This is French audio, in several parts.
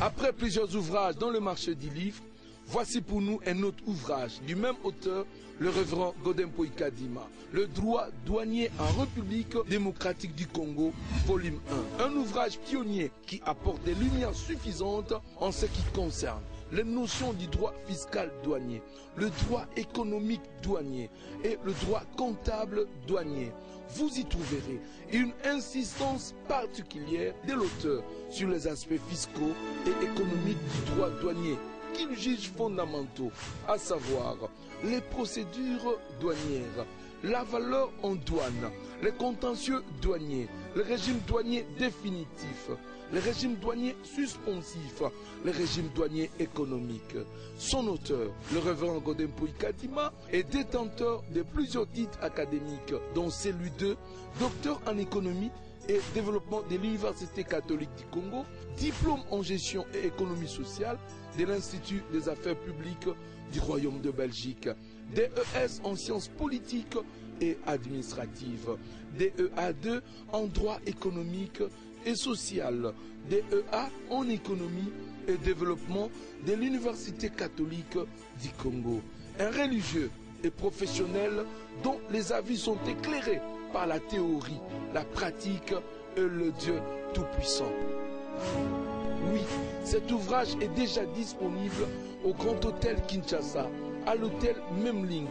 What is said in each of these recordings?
Après plusieurs ouvrages dans le marché du livre, voici pour nous un autre ouvrage du même auteur, le révérend Godempo Ikadima, Le droit douanier en République démocratique du Congo, volume 1. Un ouvrage pionnier qui apporte des lumières suffisantes en ce qui concerne les notions du droit fiscal douanier, le droit économique douanier et le droit comptable douanier. Vous y trouverez une insistance particulière de l'auteur sur les aspects fiscaux et économiques du droit douanier qu'il juge fondamentaux, à savoir les procédures douanières, la valeur en douane, les contentieux douaniers, le régime douanier définitif, le régime douanier suspensif, le régime douanier économique. Son auteur, le révérend Godempo Ikadima, est détenteur de plusieurs titres académiques, dont celui de docteur en économie et développement de l'Université catholique du Congo, diplôme en gestion et économie sociale de l'Institut des affaires publiques du Royaume de Belgique, DES en sciences politiques et administratives, DEA2 en droit économique et social, DEA en économie et développement de l'Université catholique du Congo. Un religieux et professionnel dont les avis sont éclairés par la théorie, la pratique et le Dieu Tout-Puissant. Oui, cet ouvrage est déjà disponible au Grand Hôtel Kinshasa, à l'hôtel Memling,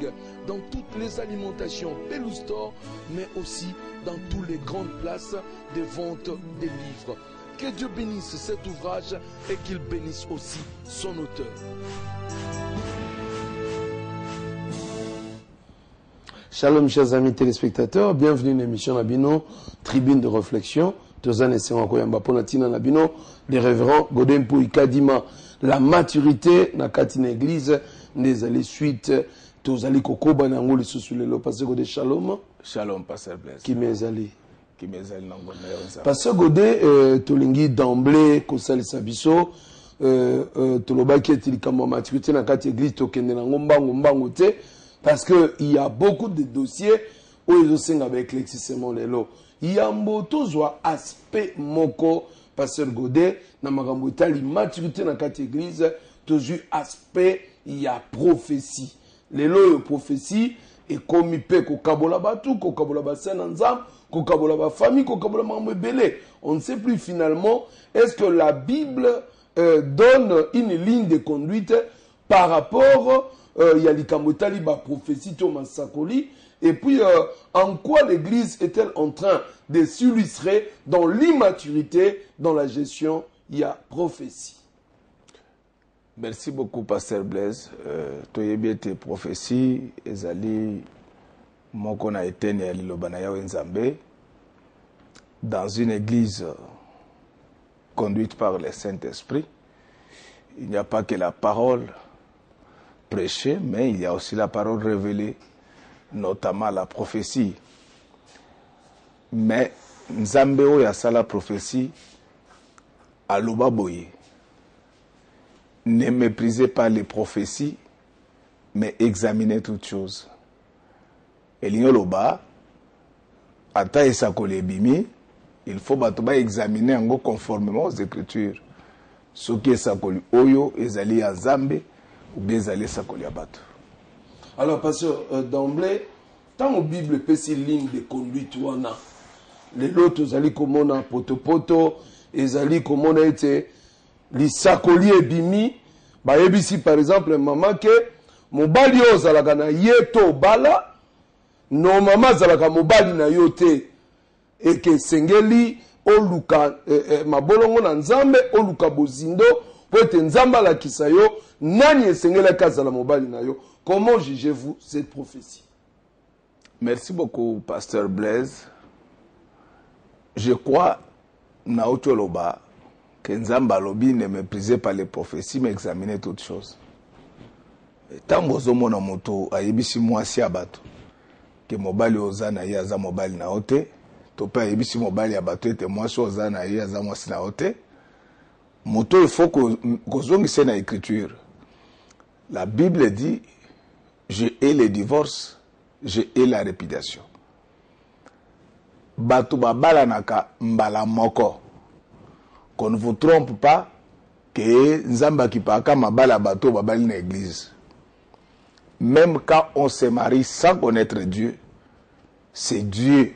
dans toutes les alimentations Belou Store, mais aussi dans toutes les grandes places de vente des livres. Que Dieu bénisse cet ouvrage et qu'il bénisse aussi son auteur. Shalom chers amis téléspectateurs, bienvenue à l'émission Nabino, Tribune de réflexion. Tozane Sengokoyamba Ponatina Nabino, les révérends Godempo Ikadima. La maturité na katina église, les allées suite, Tozali Kokoba Nango les sous-le passé Godé Shalom. Shalom, Pasteur Blaise. Qui mes allés. Qui mes allés Nango. Pasteur Godé, Tolingi d'emblée, Kosali Sabiso, Toloba qui est il comme maturité na katina église, Tokende Nango Mbango te. Parce qu'il y a beaucoup de dossiers où ils ont avec l'éclaircissement de l'eau. Il y a un aspect moko, Pasteur Godé, dans ma maturité dans cette église, toujours aspect, il y a prophétie. Les lois prophétie, et comme il peut, kokabola batu, kokabola basen ensemble, kokabola ba famille, kokabola mamwe belé. On ne sait plus finalement, est-ce que la Bible donne une ligne de conduite par rapport il y a l'Ikamotali, la prophétie, Thomas Sakoli. Et puis, en quoi l'Église est-elle en train de s'illustrer dans l'immaturité, dans la gestion, il y a prophétie. Merci beaucoup, Pasteur Blaise. Tu as bien tes prophéties, Ezali, Moko na etene ya Lilobanaya Wenzambe, dans une église conduite par le Saint-Esprit. Il n'y a pas que la parole prêchée, mais il y a aussi la parole révélée, notamment la prophétie. Mais Nzambe o ya sala prophétie à Lobaboye. Ne méprisez pas les prophéties, mais examinez toutes choses. Et l'Inoloba, ata esakole bimi, il faut examiner en conformément aux Écritures. Ce qui est sakoli oyo, ezali ya Nzambe, ou bien ezali sakoli ya bato. Alors, pasteur, d'emblée, tant la Bible peut ces lignes de conduite, les autres, ezali komona poto, ezali komona ete, li sakoli e bimi, ba ebisi par exemple, maman ke, mobali yo zalaka na yeto bala, no mama zalaka mobali na yote, et que sengeli, oluka mabolongo na Nzambe, oluka bozindo, po ete Nzamba la kisayo, nani esengela kazala mobali na yo. Comment jugez-vous cette prophétie? Merci beaucoup, Pasteur Blaise. Je crois, na Otoloba, que Nzamba lobi ne méprisait pas les prophéties, mais examinait toutes choses. Tant bozomo na moto, ayebisi mwasi abato, que mobali ozana yaza mobali na ote, topa ayebisi mobali abato ete mwasi ozana yaza mwasi na ote, moto il faut kozongise na écriture. La Bible dit, je hais les divorces, je hais la répudiation. Bato babala naka mbala moko. Qu'on ne vous trompe pas, que nzamba qui paka mabala bato babali na église. Même quand on se marie sans connaître Dieu, c'est Dieu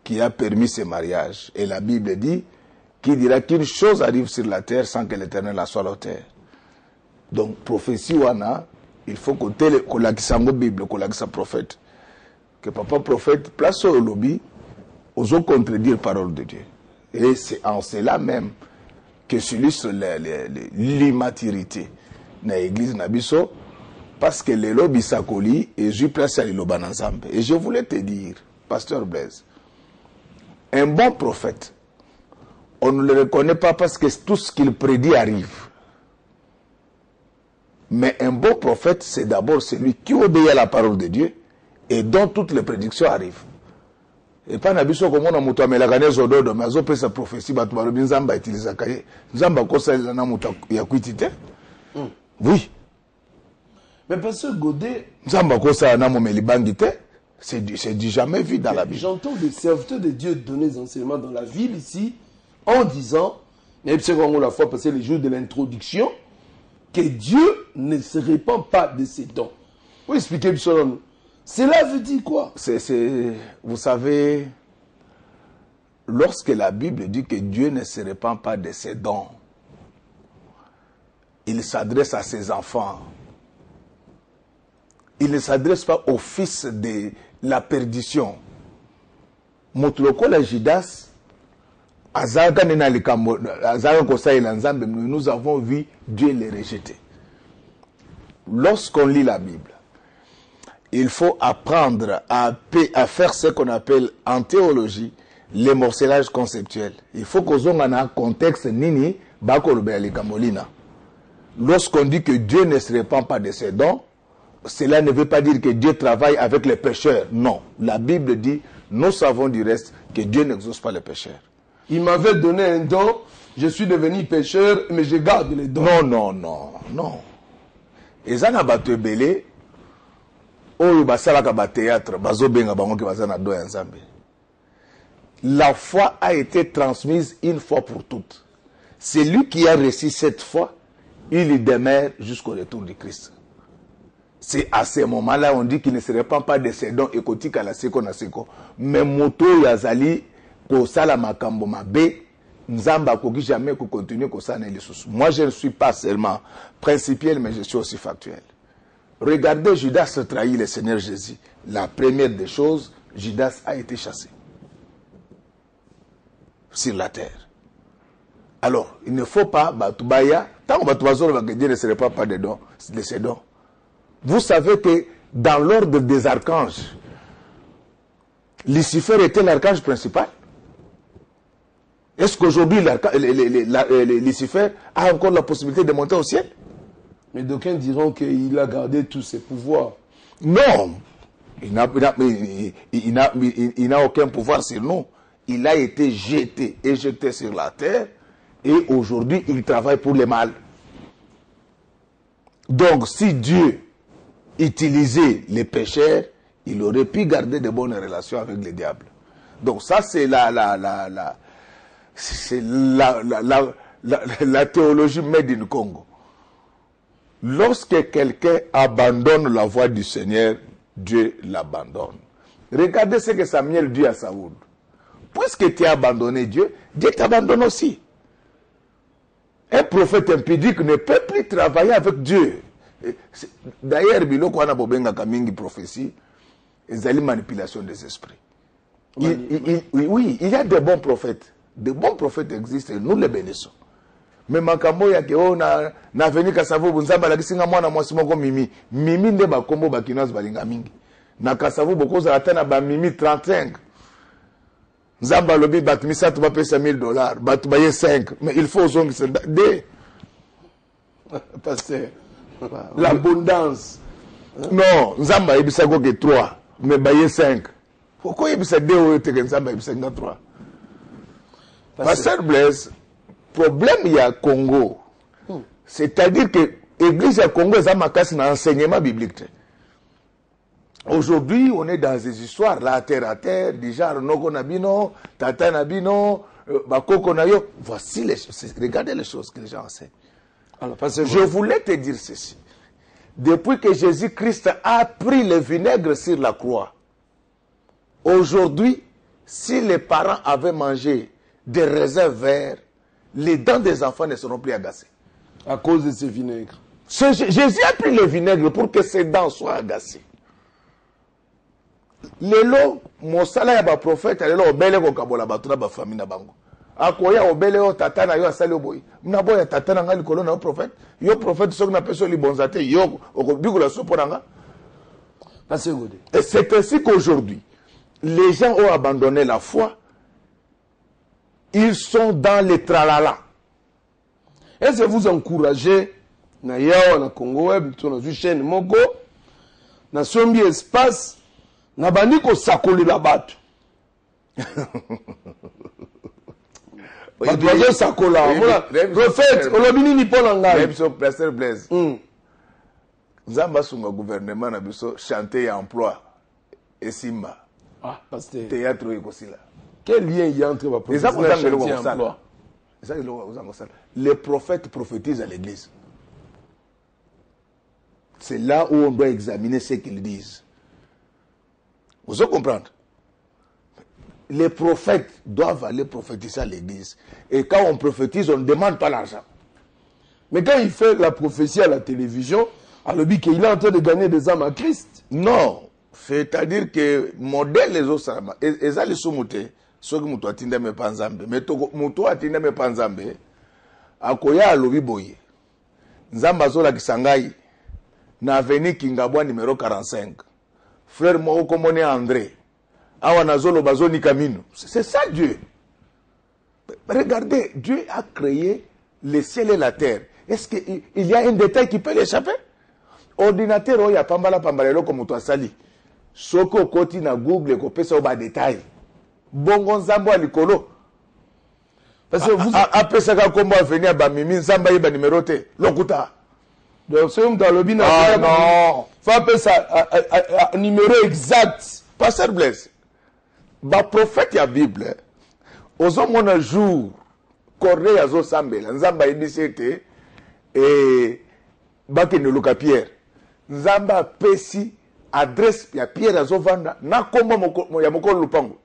qui a permis ce mariage. Et la Bible dit qu'il dira qu'une chose arrive sur la terre sans que l'Éternel la soit la terre. Donc, prophétie wana, il faut que la Bible, que la prophète, que papa prophète place au lobby, osons contredire parole de Dieu. Et c'est en cela même que s'illustre l'immaturité dans l'église Nabiso, parce que les lobbies s'accolent et je place à l'Iloba Nzambe. Et je voulais te dire, pasteur Blaise, un bon prophète, on ne le reconnaît pas parce que tout ce qu'il prédit arrive. Mais un bon prophète, c'est d'abord celui qui obéit à la parole de Dieu et dont toutes les prédictions arrivent. Et pas Nabiso comme on a mutu amelakane zododo, mais azope sa prophétie, batu balobi nzamba itiliza kaye. Nzamba kosa na mutu ya kuitite. Oui. Mais parce que Godet... Nzamba kosa na momeli bangite, c'est du jamais vu dans la Bible. J'entends des serviteurs de Dieu donner des enseignements dans la ville ici, en disant, mais c'est comme on l'a fait passer les jours de l'introduction, que Dieu ne se répand pas de ses dons. Vous expliquez cela. Cela veut dire quoi? Vous savez, lorsque la Bible dit que Dieu ne se répand pas de ses dons, il s'adresse à ses enfants. Il ne s'adresse pas au fils de la perdition. Motloko la Judas, nous avons vu Dieu les rejeter. Lorsqu'on lit la Bible, il faut apprendre à faire ce qu'on appelle en théologie les morcelages conceptuels. Il faut qu'on ait un contexte nini lorsqu'on dit que Dieu ne se répand pas de ses dons, cela ne veut pas dire que Dieu travaille avec les pécheurs. Non. La Bible dit, nous savons du reste que Dieu n'exauce pas les pécheurs. Il m'avait donné un don, je suis devenu pécheur, mais je garde les dons. Non. Et ça n'a pas été belé. La foi a été transmise une fois pour toutes. Celui qui a reçu cette foi, il y demeure jusqu'au retour du Christ. C'est à ce moment-là on dit qu'il ne se répand pas de ses dons écotiques à la seko na seko. Mais moto yazali ko sala makambo mabe nzamba koki jamais ko continuer ko sana lisusu. Moi je ne suis pas seulement principiel mais je suis aussi factuel. Regardez Judas trahit le Seigneur Jésus. La première des choses, Judas a été chassé sur la terre. Alors, il ne faut pas batubaya tant que Dieu ne se répand pas de ses dons. Vous savez que dans l'ordre des archanges, Lucifer était l'archange principal. Est-ce qu'aujourd'hui Lucifer a encore la possibilité de monter au ciel? Mais d'aucuns diront qu'il a gardé tous ses pouvoirs. Non, il n'a aucun pouvoir sur nous. Il a été éjecté sur la terre et aujourd'hui il travaille pour le mal. Donc si Dieu utilisait les pécheurs, il aurait pu garder de bonnes relations avec le diable. Donc ça c'est la théologie made in Congo. Lorsque quelqu'un abandonne la voie du Seigneur, Dieu l'abandonne. Regardez ce que Samuel dit à Saoul. Puisque tu as abandonné Dieu, Dieu t'abandonne aussi. Un prophète impudique ne peut plus travailler avec Dieu. D'ailleurs, biloko wana bobenga kamingi prophétie, ezali manipulation des esprits. Oui, il y a de bons prophètes. De bons prophètes existent et nous les bénissons. Mais makambo ya ke na veni Kasavubu nzamba la kisinga mwana mwasi moko mimi nde bakombo bakinas balinga mingi na Kasavubu koza atana ba mimi 35 nzamba lobi batu misatu ba pesa $1000 batu baye 5 mais il faut zongisa de pasteur l'abondance non nzamba yebisa ko ke 3 mais baye 5 pourquoi yebisa de o te ke nzamba yebisa 3 pasteur Blaise problème il y a Congo. C'est-à-dire que l'église à Congo est un enseignement biblique. Aujourd'hui, on est dans des histoires là, terre à terre, du genre Noko Nabino, Tata Nabino, Bakoko Nayo. Voici les choses. Regardez les choses que les gens enseignent. Alors, pasteur, je voulais te dire ceci. Depuis que Jésus-Christ a pris le vinaigre sur la croix, aujourd'hui, si les parents avaient mangé des raisins verts, les dents des enfants ne seront plus agacées. à cause de ce vinaigre. Jésus a pris le vinaigre pour que ses dents soient agacées. Lelo, mosala ya ba prophète, lelo obele ko kabola batuna ba famille na bango. Akoya obele o tata na yo asali oboyi. Mna boya tata na ngali kolona o prophète. Yo prophète sok na peso libonzate yo okobikula sopo nanga. Et c'est ainsi qu'aujourd'hui, les gens ont abandonné la foi. Ils sont dans les tralala. Est-ce que vous encouragez na yao na Congo Web, tu na chaîne moko na sombi espace na bandi ko sakoli la bato. Bato sakola. Prophète, olobini ni pona ngai. Pasteur Blaise. Nzamba sunga gouvernement na biso chanter ya emploi et simba. Ah, pasteur. Théâtre ekosila. Quel lien il y a entre les prophètes et l'emploi? Les prophètes prophétisent à l'église. C'est là où on doit examiner ce qu'ils disent. Vous allez comprendre? Les prophètes doivent aller prophétiser à l'église. Et quand on prophétise, on ne demande pas l'argent. Mais quand il fait la prophétie à la télévision, alors qu'il est en train de gagner des âmes à Christ. Non. C'est-à-dire que modèle les autres, ils allaient soumoute. Ceux qui m'ont attendu me panzambe. Mais m'ont attendu me panzambe. Akoya alobi boye. Nzamba zola kisangai. Na avenue Kingabwa numéro 45. Frère Moko Komone André. Awa nazolo bazoni kamino. C'est ça Dieu. Regardez, Dieu a créé le ciel et la terre. Est-ce qu'il y a un détail qui peut l'échapper? Ordinateur oya pambala pambalelo comme toi sali. Soko koti na Google ko pesa ba détail. Bongo nzambo alikolo. Parce que vous apesa ka kombo venir ba mimi nzamba yeba numéro te. Lokuta. Donc c'est un talobi na non. Faut appeler ça numéro exact. Pasteur Blaise. Ba prophète ya Bible. Ozo mona jour corné ya zo sambela nzamba yebisete et bakene luka Pierre. Nzamba pesi adresse ya Pierre azovanda na kombo ya mokolo lupango.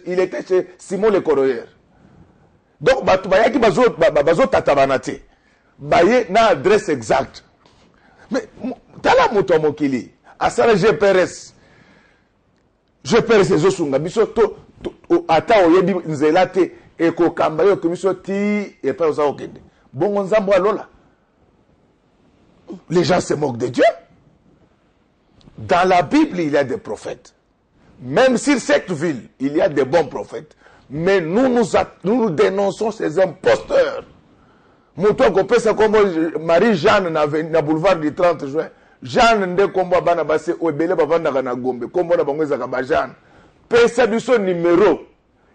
Il était chez Simon le Corroyeur. Donc batu bayaki bazo tatabanate. Baye na adresse exacte. Mais tala moto mokili asala GPS. GPS ezosunga biso to ata oyebi nzela te ekokamba yo komiso ti et pas osa okende. Bongo nzambo alola. Les gens se moquent de Dieu. Dans la Bible, il y a des prophètes. Même sur cette ville, il y a des bons prophètes. Mais nous dénonçons ces imposteurs. Mouton ko pesa comme Marie-Jeanne na boulevard du 30 juin. Jeanne nde kombo bana base obele bavanda na Gombe. Kombo na bango ezaka ba Jeanne. Pesa biso numéro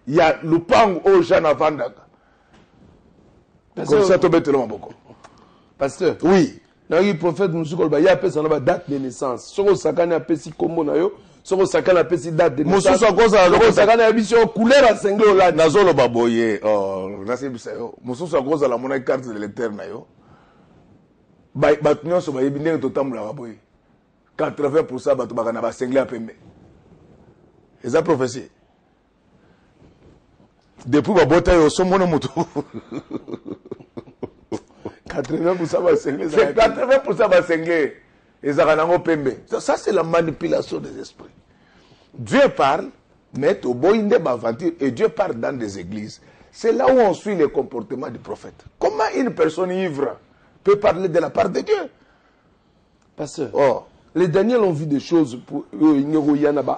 ya lupango o Jeanne avandaka. Comme ça to betelo maboko. Pasteur. Oui. Na yi prophète musukol ba ya pesa na ba date de naissance. Soko sakana pesi kombo na yo. Soko sakana pesi date de naissance. Mususu akoza soko sakana biso couleur a sengle ola nazolo baboye. Oh, nasi bisayo. Mususu akoza la mona carte de lecteur na yo. Ba nyonso ba yebi ndenge totamula baboye. 80% batu bakana ba sengle a pembe. Eza prophétie. Depuis ba bota yo so mona mutu. 80% ba sengle. C'est 80% ba sengle. Ça, c'est la manipulation des esprits. Dieu parle, mais au boïnde baventure, et Dieu parle dans des églises. C'est là où on suit le comportement du prophète. Comment une personne ivre peut parler de la part de Dieu? Pasteur, oh. Les Daniel ont vu des choses pour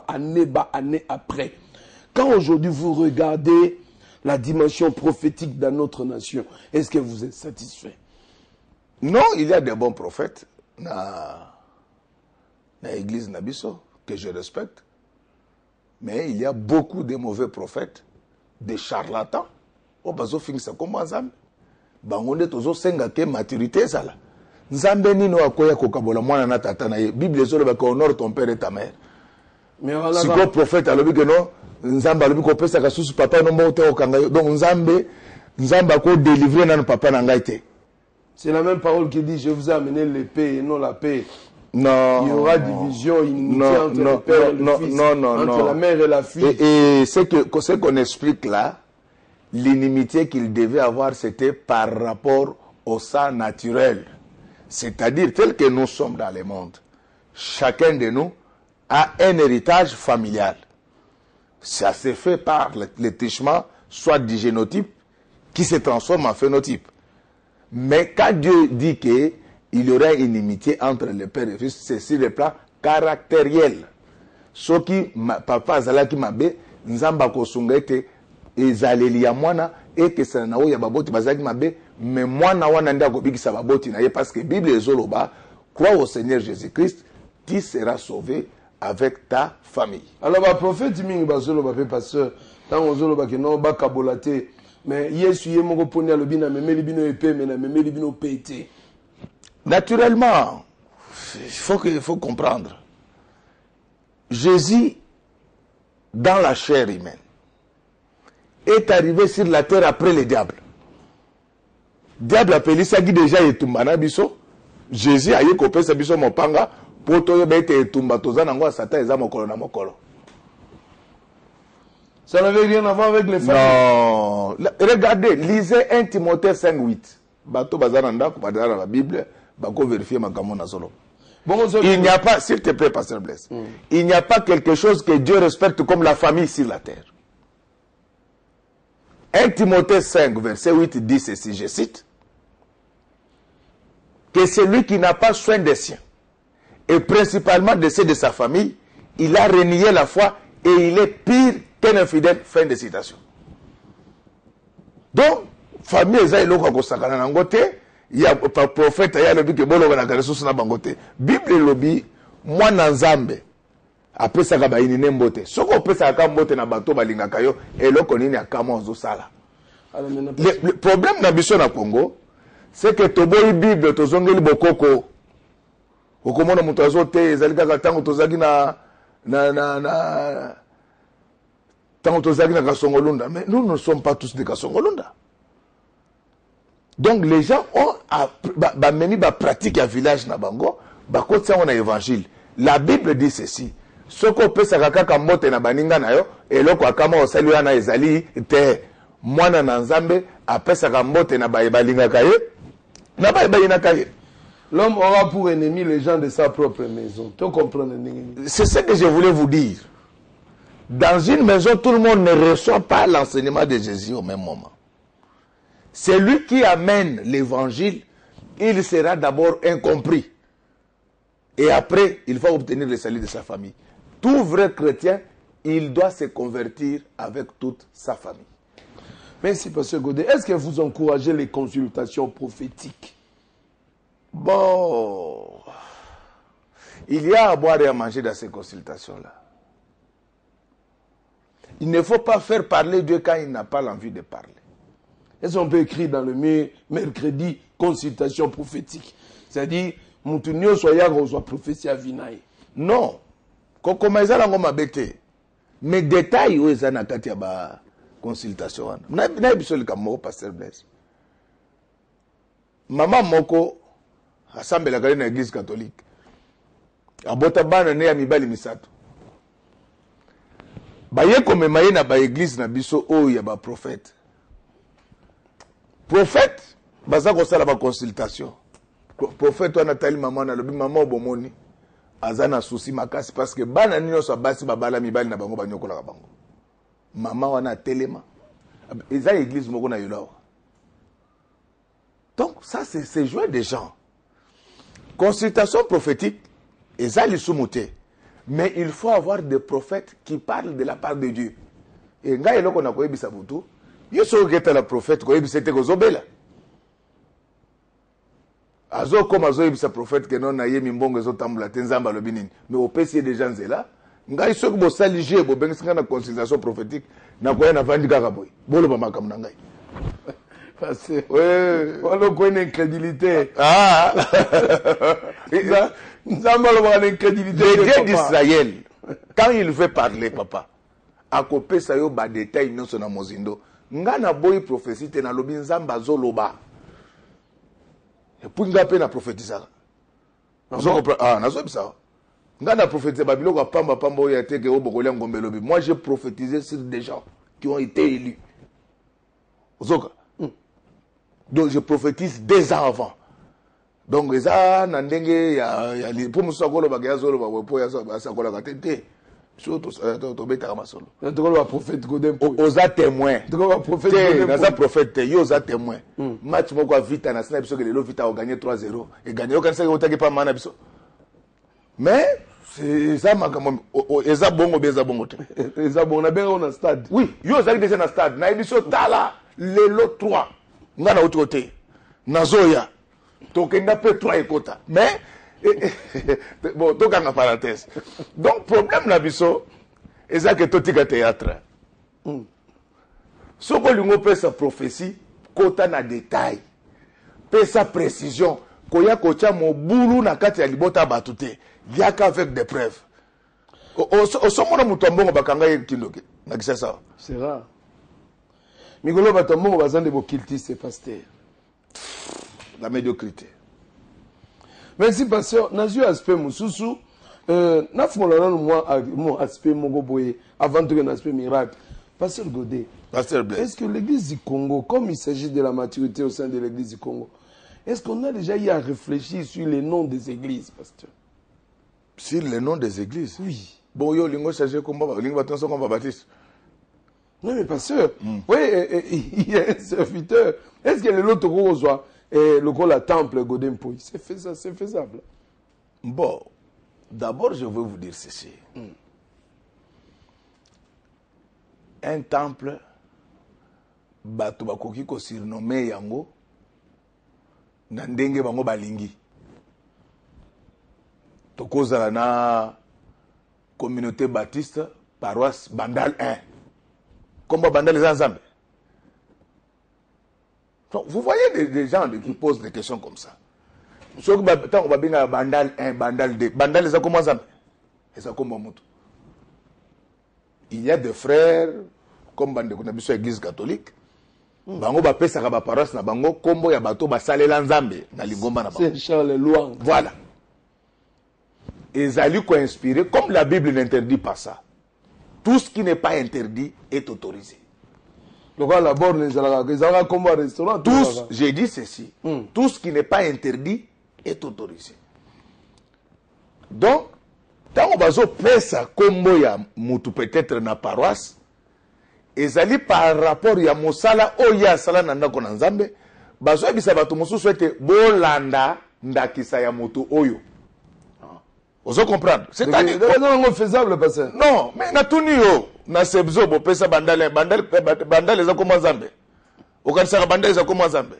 année après. Quand aujourd'hui vous regardez la dimension prophétique dans notre nation, est-ce que vous êtes satisfait? Non, il y a des bons prophètes. Na l'église Nabiso, que je respecte. Mais il y a beaucoup de mauvais prophètes, des charlatans. Oh, bazo finisa comme Nzambe. Bangonde tozo senga ke maturité ça là. Nzambe nino akoya kokabola mwana na tata na ye. Bible zo le ko honore ton père et ta mère. Mais voilà. Si le prophète alobi que non, Nzambe alobi ko pesa ka susu papa no mbote okanga yo. Donc Nzambe ko délivrer na papa na ngai te. C'est la même parole qui dit, je vous ai amené l'épée et non la paix. Non. Il y aura division, inimitié entre le père et le fils, entre la mère et la fille. Et ce qu'on explique là, l'inimitié qu'il devait avoir, c'était par rapport au sang naturel. C'est-à-dire, tel que nous sommes dans le monde, chacun de nous a un héritage familial. Ça se fait par le trichement, soit du génotype, qui se transforme en phénotype. Mais quand Dieu dit qu'il y aurait une inimitié entre le père et le fils, c'est sur le plan caractériel. Ce qui, papa azalaki mabe, nzamba kosunga ete ezaleli ya mwana eke sana na oya baboti bazalaki mabe, mais mwana wana nda kobikisa baboti na ye parce que Bible ezoloba, crois au Seigneur Jésus-Christ, tu seras sauvé avec ta famille. Alors, le prophète mingi bazoloba pe pasteur, tant ozoloba ke non ba kabolate, mais Yesu ye moko poni alobi na memeli bino epé mais na memeli bino pété. Naturellement, il faut comprendre. Jésus, dans la chair humaine, est arrivé sur la terre après le diable. Diable appelé ça qui déjà est tumbana biso. Jésus a eu coupé sa biso mopanga pour toi bête tumba tozana ngo satan eza mokolo na mokolo. Ça n'avait rien à voir avec les femmes. Non. Regardez, lisez 1 Timothée 5:8. Bato bazana ndako badana la Bible, bako vérifier makambo na solo. Bon, il n'y a pas, s'il te plaît, pasteur Blaise, il n'y a pas quelque chose que Dieu respecte comme la famille sur la terre. 1 Timothée 5, verset 8 dit ceci, je cite, que celui qui n'a pas soin des siens, et principalement de ceux de sa famille, il a renié la foi et il est pire qu'un infidèle. Fin de citation. Donc, famille, il y a il y a un prophète, il y a le but que bolo na karesusu na bangote. Bible lobi mwana nzambe apesa ka bayini nembote. Soko opesa ka mbote na bato balinga kayo eloko nini akama ozo sala. Le problème na biso na Congo, c'est que toboyi Bible tozongeli bokoko. Okomona muto azote ezali kaka tango tozaki tango tozaki na Kasongolunda, mais nous ne sommes pas tous de Kasongolunda. Donc les gens ont mené ba pratique à village na bango, ba kotia on a évangile. La Bible dit ceci. Soko pesa kaka mbote na baninga na yo, eloko akama osali wana ezali te mwana na nzambe apesa mbote na balinga kaye, na bayina kaye. L'homme aura pour ennemi les gens de sa propre maison. Tu comprends? C'est ce que je voulais vous dire. Dans une maison, tout le monde ne reçoit pas l'enseignement de Jésus au même moment. C'est lui qui amène l'évangile, il sera d'abord incompris. Et après, il va obtenir le salut de sa famille. Tout vrai chrétien, il doit se convertir avec toute sa famille. Merci, Pasteur Godet. Est-ce que vous encouragez les consultations prophétiques? Bon, il y a à boire et à manger dans ces consultations-là. Il ne faut pas faire parler Dieu quand il n'a pas l'envie de parler. Est-ce qu'on peut écrire dans le mur mercredi consultation prophétique? C'est-à-dire, Moutounio soya soit prophétie à Vinaï. Non. Comme ils ont mabete. Mais détails où ils ont nakati ba consultation. Na bisol kamo pasteur Blaise. Maman moko assemble la dans l'église catholique. Abota bana ne ya mibali misato. Baye comme maye na ba église na biso o ya ba prophète. Prophète, baza ko sala ba consultation. Prophète wana tali maman na lobi maman obomoni azana souci makasi parce que bana nino so basi babala mibali na bango banyokola bango. Maman wana telema. Eza église moko na yulawa. Donc ça c'est jouer des gens. Consultation prophétique eza lisumuté. Mais il faut avoir des prophètes qui parlent de la part de Dieu. Et nga eloko na koyebisa butu Yesu geta la prophète ko yebisete ko zobela. Azo comme azo yebisa prophète que non na yemi mbongo zo tambula tenzamba lobinini. Mais au PC des gens là, ngai soko bo salige bo benga na consultation prophétique na koya na vandi kaka boy. Bolo ba makam na ngai. Parce que ouais, on a une incrédulité. Ah. Nous avons une incrédulité. Le Dieu d'Israël, quand il veut parler, papa, à côté ça yo ba détail non so na mozindo. Nga na boy prophétie te na lobi nzamba zoloba. Et puis nga pe na prophétisaka. Vous comprenez? Ah, nazo bisa. Nga na prophétisé babiloko pamba pamba oya teke obokolia ngombe lobi. Moi j'ai prophétisé sur des gens qui ont été élus. Zoka. Donc je prophétise 2 ans avant. Donc ça na ndenge ya pour musa kolo bagaya zolo ba po ya sa kola katete. Surtout to beta kama solo. To kolo ba prophète Godem Poy. Oza témoin. To kolo ba prophète Godem Poy. Na prophète yo oza témoin. Match moko vita na sina biso que le vita a gagné 3-0 et gagné aucun ça otaki pas mana biso. Mais c'est ça makambo eza bongo beza bongo te. Eza bongo na benga na stade. Oui, yo ozaki déjà na stade. Na biso tala lelo 3. Nga na autre côté. Nazoya. Tokenda pe 3 ekota. Mais bon, tokanga parenthèse. Donc problème na biso eza que totika théâtre. Soko lingo pe sa prophétie kota na détail. Pe sa précision koya kocha mobulu na kati ya libota batute. Yaka avec des preuves. O somona mutu mbongo bakanga yekindoke. Na kisa ça. C'est rare. Migolo batombongo bazande bo cultiste pasteur. La médiocrité. Merci pasteur. Nazu aspect mususu na fumolana moi aspect mongo boye avant de un aspect miracle. Pasteur Godé. Pasteur Blaise. Est-ce que l'église du Congo, comme il s'agit de la maturité au sein de l'église du Congo, est-ce qu'on a déjà eu à réfléchir sur les noms des églises, pasteur? Sur les noms des églises? Oui. Bon, yo lingo chargé combat, lingo attention combat baptiste. Non mais pasteur, oui, il y a un serviteur. Est-ce que l'autre reçoit le gros la temple Godem Poy? C'est faisable. Bon, d'abord je veux vous dire ceci. Un temple, bato bakoki ko surnommer yango na ndenge bango balingi. Tokozala na communauté baptiste, paroisse Bandal 1. Comment Bandal les ensemble. Vous voyez des gens qui posent des questions comme ça. Ceux qui ont Bandal 1, Bandal 2, Bandal les a comment ensemble. Et ça comme Moto. Il y a des frères comme Bandeko na biso église catholique. Bango ba pesa ka ba paroisse na bango kombo ya bato ba salela nzambe na lingomba na bango. C'est Charles Louang. Voilà. Et Zali ko inspiré comme la Bible n'interdit pas ça. Tout ce qui n'est pas interdit est autorisé. Donc la borne les a comme un restaurant. Tous, j'ai dit ceci. Tout ce qui n'est pas interdit est autorisé. Donc, tant on va pesa kombo ya mutu peut-être na paroisse, ezali par rapport ya mosala oya sala na ndako na nzambe, bazo bisa bato mosusu ete bolanda ndakisa ya mutu oyo. Vous comprendre? C'est-à-dire c'est faisable pasteur. Non, mais na tunio na sebzo bo pesa bandale za koma nzambe. Okanisa bandale za koma nzambe.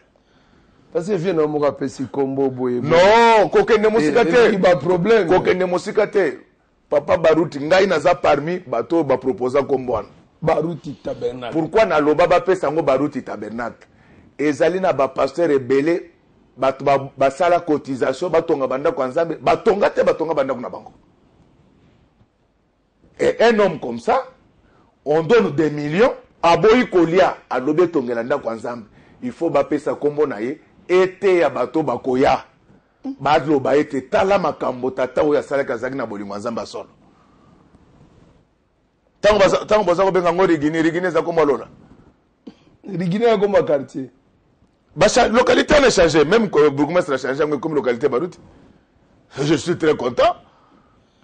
Parce que vient na mo pesi kombo boye. Non, kokende musika te. Il y a problème. Kokende musika te. Papa Baruti ngai naza parmi bato ba proposa kombwana. Baruti tabernacle. Pourquoi na loba ba pesa ngo Baruti tabernacle? Ezali na ba pasteur rebelle bato basala cotisation batonga banda kwa nzambe batonga te batonga banda kuna bango. Et un homme comme ça, on donne des millions à boyi kolia à lobe tongela nda kwa nzambe. Il faut ba pesa kombo na ye ete ya bato bakoya. Badlo ba ete tala makambo tata oya sala kazaki na bolingo nzamba solo. Tango baza ko benga ngori rigine za kombo lola. Rigine ya kombo quartier. La localité a changé, même que le bourgmestre a changé comme localité Baruti. Je suis très content.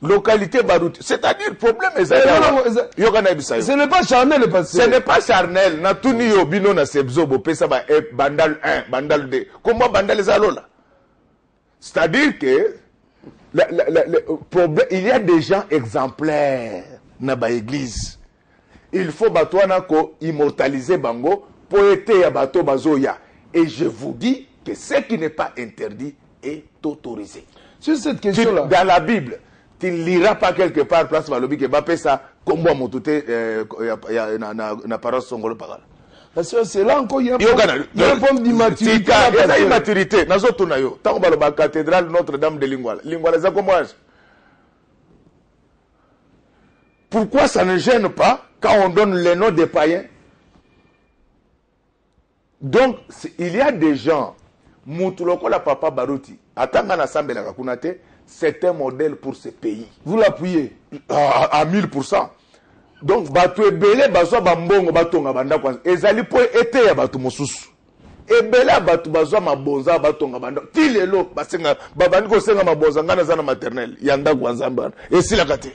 Localité Baruti. C'est-à-dire, le problème est ce n'est pas charnel, ce n'est pas charnel. Na tuni yo bino na sebzo bo pesa ba bandal 1, bandal 2. Comment bandal les alola? C'est-à-dire que il y a des gens exemplaires na ba église. Il faut batouana ko immortaliser bango pour être ya bato bazoya. Et je vous dis que ce qui n'est pas interdit est autorisé. Sur cette question-là. Dans la Bible, tu ne liras pas quelque part, place Malobi, que Bapé ça, comme moi, mon tout est, na parole songolo parole. Parce que c'est là encore, il y a un problème d'immaturité. Il y a une immaturité. Dans autres, tant qu'on va la cathédrale Notre-Dame de Lingwala. Lingwala, c'est comme moi. Pourquoi ça ne gêne pas quand on donne les noms des païens? Donc, il y a des gens, mutu lokola Papa Baruti atanga na sambelaka kuna te, c'est un modèle pour ce pays. Vous l'appuyez à 1000%. Donc bato ebele bazwa bambongo batonga banda kwa ezali po ete ya bato mosusu. Ebele bato bazwa mabonza batonga banda ti lelo basenga babandi ko senga mabonza ngana za na maternelle yanda kwa Nzambe esila kate.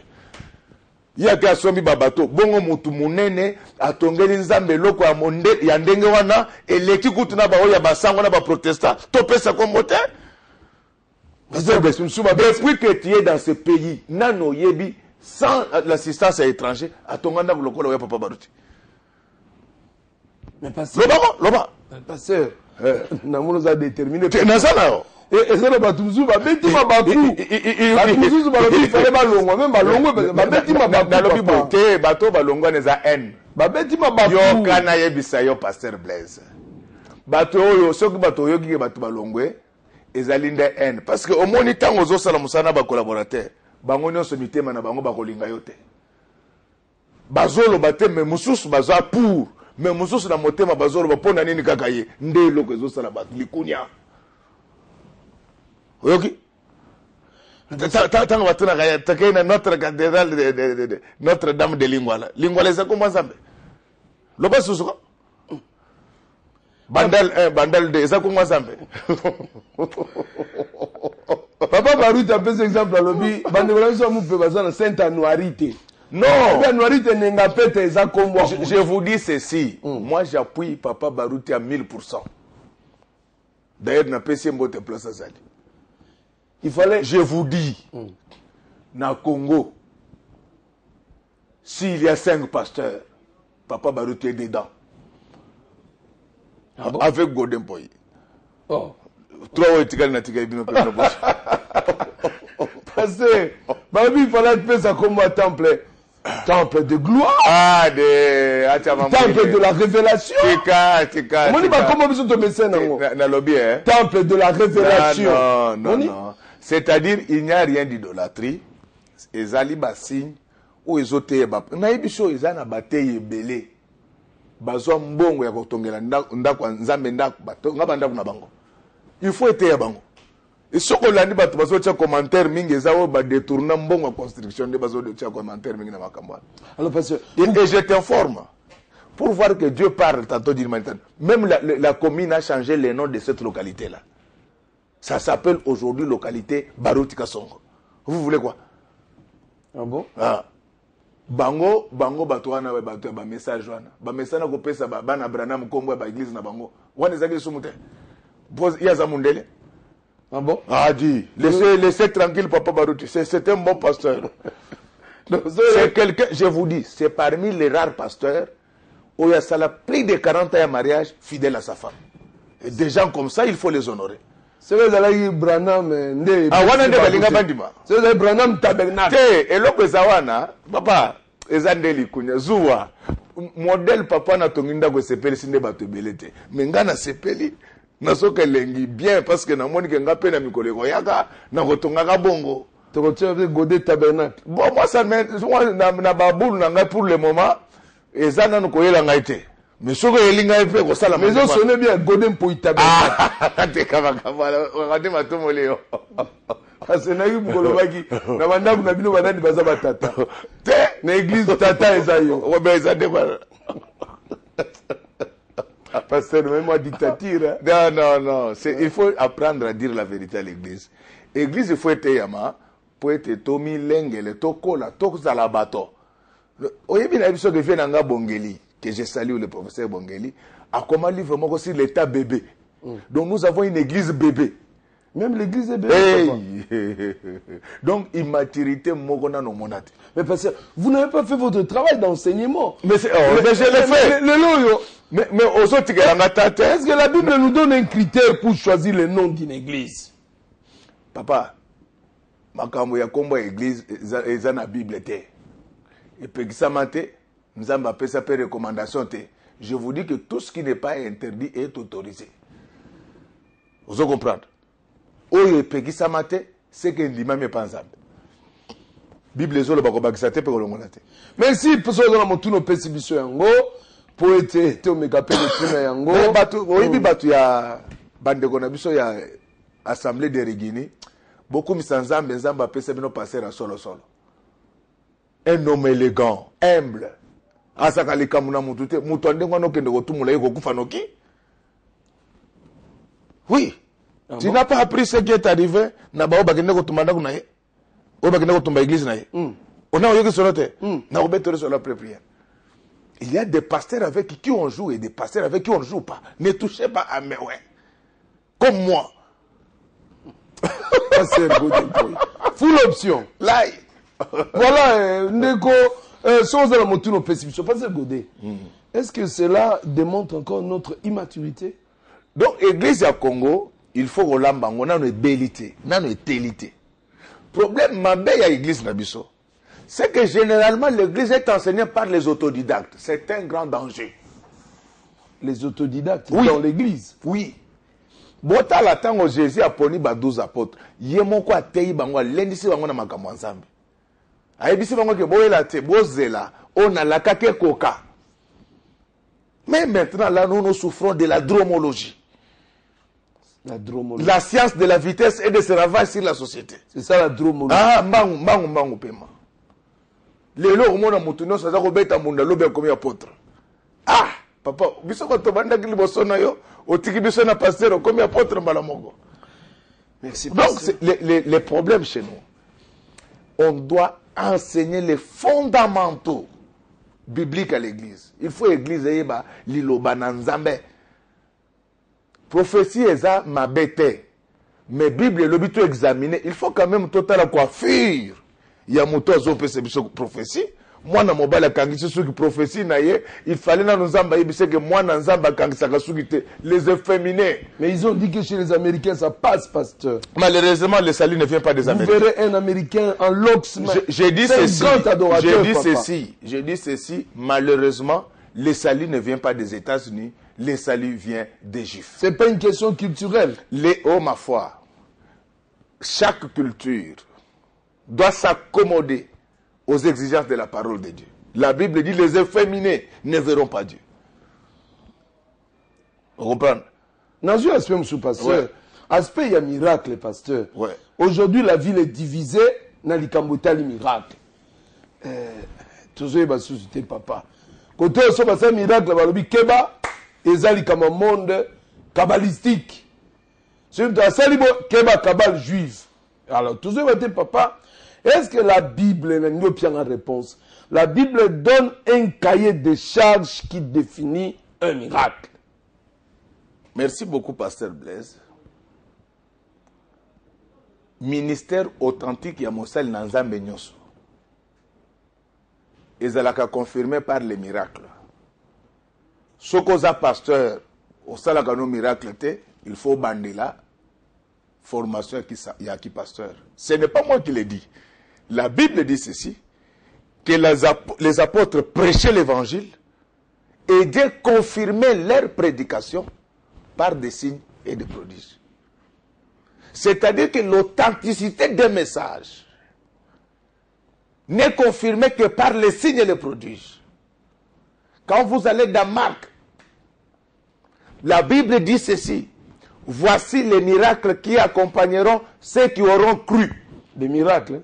Yaka somi babato bongo mutu munene atongeli Nzambe loko ya monde ya ndenge wana eleki kutu na ba oya basango na ba protestant to pesa ko mote. Depuis que tu es dans ce pays, nano yebi sans l'assistance à étranger, à ton ganda vous le Papa Baruti. Mais pasteur, Loba. Pasteur, nous a déterminé. Tu es dans ça là. Et ça, le Batouzouz va bêtir ma batou. Batouzouz va bêtir, il fallait balongo, même balongo, va bêtir ma batou. Bateau balongo n'est à haine. Va bêtir ma batou. Yo kana yebisa yo Pasteur Blaise. Bateau yo, ce que bateau yo qui bateau balongo, ezali nde haine. Parce que au moins ni tango zo sala musana ba collaborateur. Bango nyonso mitema na bango bakolinga yo te. Bazolo bate me mususu bazwa pour. Mais mususu na motema bazolo bapona nini kaka ye. Nde loko zo sala ba likunya. Oyoki. Tanga batuna kaya takena notre cathédrale de Notre-Dame de Lingwala. Lingwala za komba Nzambe. Loba susuka. Bandal de za komba Nzambe. Papa Baruti a fait exemple à l'objet. Sainte-Anuarité. Non. Je vous dis ceci. Moi, j'appuie Papa Baruti à 1000%. D'ailleurs, na PC mbote place azali. Il fallait. Je vous dis, na Congo, s'il y a 5 pasteurs, Papa Baruti est dedans. Ah bon? Avec Godin Poy. Oh. 3 etikali na tikali bino pena boss. Parce que il fallait faire ça comme un temple de gloire. Ah de temple de la révélation. Tika. On dit pas comment vous êtes médecin na lobby hein. Temple de la révélation. Non. C'est-à-dire il n'y a rien d'idolâtrie. Ezali ba signe ou ezote ba. Na yebisho ezana bateye belé. Bazwa mbongo ya kotongela ndako Nzambe ndako bato ngabanda kuna bango. Il faut être à bango. Et ce qu'on a dit, bah, tu vas faire commentaire, mingi, ça va détourner un bon construction de base de faire commentaire, mingi na makamba. Alors parce que et je t'informe pour voir que Dieu parle tantôt d'humanité. Même la commune a changé le nom de cette localité là. Ça s'appelle aujourd'hui localité Baruti Kasongo. Vous voulez quoi? Ah bon? Ah. Bango batuana ba message wana. Ba message na ko pesa ba bana Branham kombo ba église na bango. Wana zaki sumute. Il y a Zamundele. Ah bon? Ah dit, laissez tranquille Papa Baruti, c'est un bon pasteur. C'est quelqu'un, je vous dis, c'est parmi les rares pasteurs où il y a ça plus de 40 ans de mariage fidèle à sa femme. Et des gens comme ça, il faut les honorer. C'est vrai, Branham, ah, wana nde balinga bandima. C'est vrai, Branham tabernacle. Te, eloko zawana, papa, ezandeli kunya, zuwa, modèle papa na tonginda ko sepeli sinde bato belete. Mengana sepeli, nasoka lengi bien parce que na moni ke ngape na mikolo ko yaka na kotonga ka bongo to ko tshebe godé tabernacle. Bon moi ça na baboul na ngai pour le moment ezana no ko yela ngai te mais soko yelinga pe ko sala mais on sonne bien godé mpoyi tabernacle te kama kabala ngati matomo leo parce na yi mukolo baki na bandaku na bino banani baza batata te na église tata ezayo o be ezade ba. Pasteur, même moi dictature. Non. Il faut apprendre à dire la vérité à l'église. L'église, il faut être yama, pour être tomi lengele, tokola, tokzala bato. Oyebi na biso que vient nanga Bongeli, que je salue le professeur Bongeli, a comment livre moi aussi l'état bébé. Donc nous avons une église bébé. Même l'église est bébé. Donc immaturité mogona no monate. Mais parce que vous n'avez pas fait votre travail d'enseignement. Mais je l'ai fait. Mais aux autres, est-ce que la Bible nous donne un critère pour choisir le nom d'une église? Papa, makambo ya kombo église eza na Bible te. Et puis ça mate, nzamba pesa pe recommandation te. Je vous dis que tout ce qui n'est pas interdit est autorisé. Vous comprenez? Oyo peki ça mate, c'est que l'imam est pas nzamba. Bible zolo bako bakisa te pe kolongola te. Merci pour ce que nous avons pesi biso yango. Poete te omeka pe le tuna yango batu oyibi batu ya bandeko na biso ya assemblée de Rigini beaucoup misanzambe nzamba pesa bino passer à solo solo. Un homme élégant, humble. Asaka likamuna mutute mutu andengo no kende kotumula yeko kufa noki. Oui. Ah, tu n'as pas appris ce qui est arrivé na ba obakende kotumanda kuna ye. Obakende kotumba église na ye. On a oyoki solote. Na obetere sur la prière. Il y a des pasteurs avec qui on joue et des pasteurs avec qui on ne joue pas. Ne touchez pas à mes ouais. Comme moi. Full option. Là. Voilà, Ndeko, sans la motuno perception, pas c'est Godé. Est-ce que cela démontre encore notre immaturité? Donc, l'église à Congo, il faut qu'on l'embangue, on a une bellité, on a une télité. Problème, ma belle église Nabiso, c'est que généralement l'église est enseignée par les autodidactes. C'est un grand danger. Les autodidactes oui. Dans l'église? Oui. Bota la tango Jésus a poni ba 12 apôtres. Yemoko a teyi bango lendisi bango na makambo nzambe. Ayebisi bango ke boyela te bozela on a la kake koka. Mais maintenant là nous souffrons de la dromologie. La dromologie. La science de la vitesse et de ses ravages sur la société. C'est ça la dromologie. Ah, mbangu pema. Lelo omona mutu no saza ko beta munda lobe comme apôtre. Ah, papa, biso ko to banda ki liboso na yo, otiki biso na pasteur comme apôtre mbala moko. Merci. Donc les problèmes chez nous. On doit enseigner les fondamentaux bibliques à l'église. Il faut l'église yeba liloba na nzambe. Prophétie eza mabete. Mais Bible le but examiner, il faut quand même total la coiffure. Il y a moto azo pese biso prophétie. Moi na mobile kangisi suki prophétie na ye, il fallait na nzamba yebise que moi na nzamba kangisa ka suki te les efféminés. Mais ils ont dit que chez les Américains ça passe, pasteur. Malheureusement le salut ne vient pas des Américains. Vous verrez un Américain en locks. J'ai dit ceci. J'ai dit ceci, malheureusement le salut ne vient pas des États-Unis, le salut vient des Juifs. C'est pas une question culturelle. Oh ma foi, chaque culture doit s'accommoder aux exigences de la parole de Dieu. La Bible dit les efféminés ne verront pas Dieu. Vous comprenez? Dans un aspect, monsieur pasteur, ouais. Aspect, il y a miracle, pasteur. Ouais. Aujourd'hui, la ville est divisée dans les Cambotali miracle. Toujours, il y a société, papa. Quand on a un miracle, il y a Keba, et il y a un monde kabbalistique. C'est un Keba, Kabbal juive. Alors, toujours, il y a papa. Est-ce que la Bible n'a pas en réponse? La Bible donne un cahier de charges qui définit un miracle. Merci beaucoup, pasteur Blaise. Ministère authentique ya Mosel Nanzambe Nyoso. Ils ont confirmé par les miracles. Ce qu'on a pasteur, au salagano miracle, il faut bander la formation qui pasteur. Ce n'est pas moi qui l'ai dit. La Bible dit ceci, que les apôtres prêchaient l'évangile et Dieu confirmait leur prédication par des signes et des prodiges. C'est-à-dire que l'authenticité des messages n'est confirmée que par les signes et les prodiges. Quand vous allez dans Marc, la Bible dit ceci, voici les miracles qui accompagneront ceux qui auront cru. Des miracles?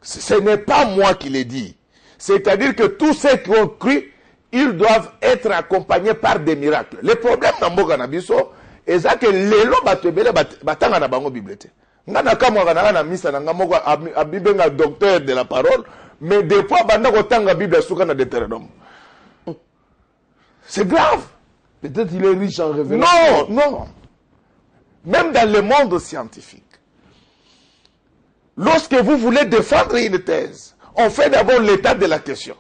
Ce n'est pas moi qui l'ai dit. C'est-à-dire que tous ceux qui ont cru, ils doivent être accompagnés par des miracles. Le problème dans Mboka Nabiso, c'est que les lois batanga na bango Bible. Ngana kama ngana na misa na ngamoko abibenga docteur de la parole, mais des fois banda ko tanga Bible suka na Deutéronome. C'est grave. Peut-être il est riche en révélation. Non. Même dans le monde scientifique. Lorsque vous voulez défendre une thèse, on fait d'abord l'état de la question.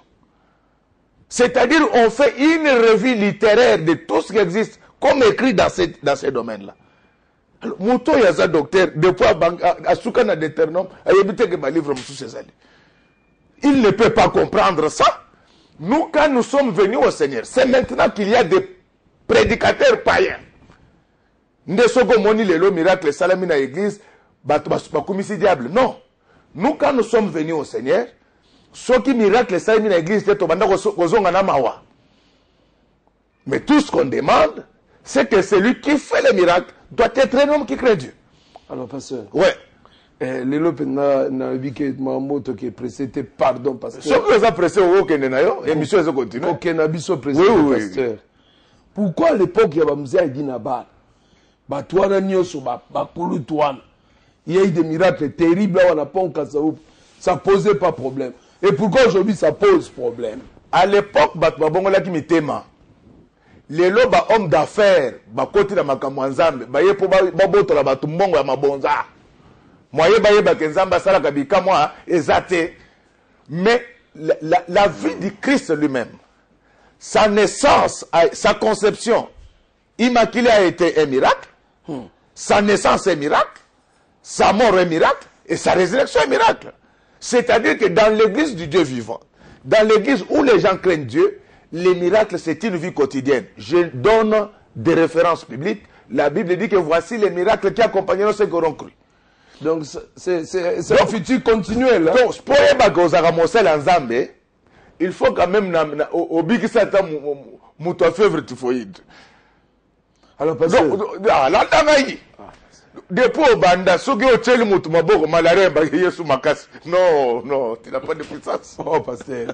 C'est-à-dire, on fait une revue littéraire de tout ce qui existe, comme écrit dans ces domaines-là. Alors, Mouto Yaza docteur, depuis à Soukana Deutéronome, il ne peut pas comprendre ça. Nous, quand nous sommes venus au Seigneur, c'est maintenant qu'il y a des prédicateurs païens. Ndesoko moni lelo miracle salami na église. Diable. Non. Nous, quand nous sommes venus au Seigneur, ce qui miracle, ça dans l'église, mais tout ce qu'on demande, c'est que celui qui fait le miracle doit être un homme qui craint Dieu. Alors, pasteur. Ouais. Les lopes n'a vu que Mamoto qui est pressé, pardon, pasteur. Ce que vous avez pressé au Kenenayo, l'émission est continue. Ok, Nabiso pressé, pasteur. Pourquoi à l'époque, il y avait Mzia Edinabar, Batouana Nyoso, Bakulu Touana, il y a eu des miracles terribles, on n'a pas un ça posait pas problème. Et pourquoi aujourd'hui ça pose problème? À l'époque, Batouabongola qui mitema. Les loba hommes d'affaires, Bakoti na Makamwanzambe, Baye pour Baboto la Batumbongo ya Mabonza. Moye Baye Bakenzamba Sala Kabika moi, ezate. Mais la vie du Christ lui-même, sa naissance, sa conception immaculée a été un miracle. Sa naissance est un miracle. Sa mort est un miracle. Et sa résurrection est un miracle. C'est-à-dire que dans l'église du Dieu vivant, dans l'église où les gens craignent Dieu, les miracles, c'est une vie quotidienne. Je donne des références bibliques. La Bible dit que voici les miracles qui accompagneront ceux qui auront cru. Donc, c'est un futur continuel. Hein? Donc, pour il faut quand même au big satan mouta fièvre typhoïde. Alors, parce que... Depuis au banda, ceux qui ont tué le moutou maboko, malaria, yesu makas. Non, non, tu n'as pas de puissance. Oh, pasteur.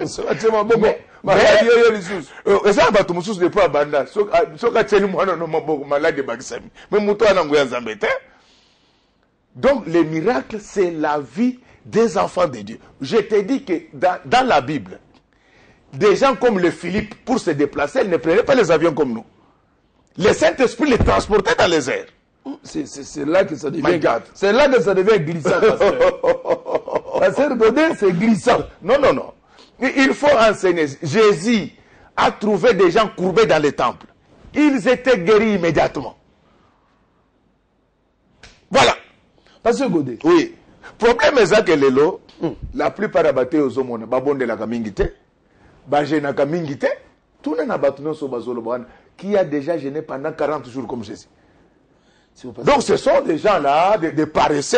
Ça va tuer maboko. Malaria, yesu. Et ça, bah, tout le monde depuis au banda. Ceux qui ont tué le maboko, malade, bagisami. Mais moutou anangoya zambete. Donc, les miracles, c'est la vie des enfants de Dieu. Je t'ai dit que dans la Bible, des gens comme le Philippe, pour se déplacer, ils ne prenaient pas les avions comme nous. Le Saint-Esprit les transportait dans les airs. C'est là que ça devient. C'est là que ça devient glissant, pasteur. Pasteur Godin, c'est glissant. Non, non, non. Il faut enseigner. Jésus a trouvé des gens courbés dans les temples. Ils étaient guéris immédiatement. Voilà. Pasteur Godin. Oui. Problème est ça que les lots, la plupart des aux hommes, babonde la kamingite, bajena kamingite, tout le monde sur bazoloban qui a déjà gêné pendant 40 jours comme Jésus. Donc ce sont des gens là, des paresseux,